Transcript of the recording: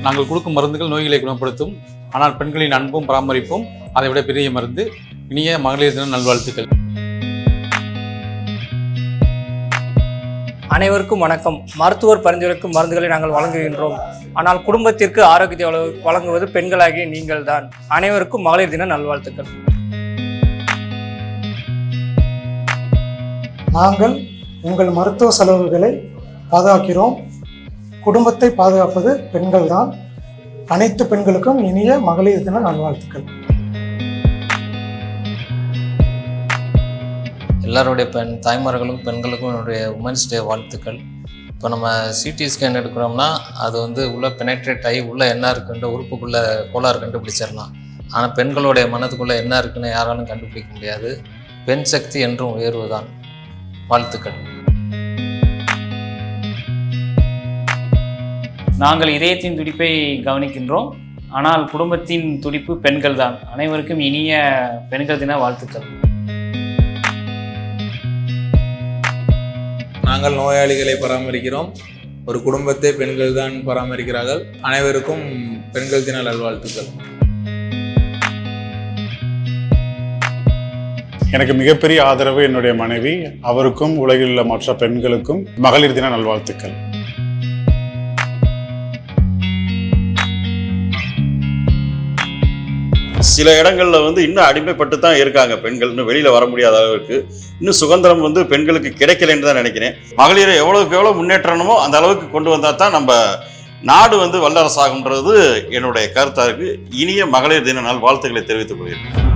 நாங்கள் கொடுக்கும் மருந்துகள் நோய்களை குணப்படுத்தும். ஆனால் பெண்களின் அன்பும் பராமரிப்பும் அதை விட பெரிய மருந்து. இனிய மகளிர் தின நல்வாழ்த்துக்கள். அனைவருக்கும் வணக்கம். மருத்துவர் பரிந்துரைக்கும் மருந்துகளை நாங்கள் வழங்குகின்றோம். ஆனால் குடும்பத்திற்கு ஆரோக்கியத்தை வழங்குவது பெண்களாகிய நீங்கள் தான். அனைவருக்கும் மகளிர் தின நல்வாழ்த்துக்கள். நாங்கள் உங்கள் மருத்துவ செலவுகளை பாதுகாக்கிறோம். குடும்பத்தை பாதுகாப்பது பெண்கள் தான். அனைத்து பெண்களுக்கும் இனிய மகளிர் தின நல்வாழ்த்துக்கள். எல்லாருடைய தாய்மார்களுக்கும் பெண்களுக்கும் என்னுடைய உமன்ஸ் டே வாழ்த்துக்கள். இப்போ நம்ம சிடி ஸ்கேன் எடுக்கிறோம்னா அது உள்ள பெனட்ரேட் ஆகி உள்ளே என்ன இருக்குன்ற உறுப்புக்குள்ளே கோளாறு கண்டுபிடிச்சிடலாம். ஆனால் பெண்களுடைய மனதுக்குள்ளே என்ன இருக்குன்னு யாராலும் கண்டுபிடிக்க முடியாது. பெண் சக்தி என்றும் உயர்வு தான். வாழ்த்துக்கள். நாங்கள் இதயத்தின் துடிப்பை கவனிக்கின்றோம். ஆனால் குடும்பத்தின் துடிப்பு பெண்கள் தான். அனைவருக்கும் இனிய பெண்கள் தின வாழ்த்துக்கள். நாங்கள் நோயாளிகளை பராமரிக்கிறோம். ஒரு குடும்பத்தை பெண்கள் தான் பராமரிக்கிறார்கள். அனைவருக்கும் பெண்கள் தின நல்வாழ்த்துக்கள். எனக்கு மிகப்பெரிய ஆதரவு என்னுடைய மனைவி. அவருக்கும் உலகில் உள்ள மற்ற பெண்களுக்கும் மகளிர் தின நல்வாழ்த்துக்கள். சில இடங்களில் இன்னும் அடிமைப்பட்டு தான் இருக்காங்க பெண்கள். இன்னும் வெளியில் வர முடியாத அளவுக்கு இன்னும் சுதந்திரம் பெண்களுக்கு கிடைக்கலன்னு தான் நினைக்கிறேன். மகளிரை எவ்வளோக்கு எவ்வளோ முன்னேற்றணுமோ அந்த அளவுக்கு கொண்டு வந்தால் தான் நம்ம நாடு வல்லரசாகுன்றது என்னுடைய கருத்தாக இருக்குது. இனிய மகளிர் தின நாள் வாழ்த்துக்களை தெரிவித்துக் கொள்கிறேன்.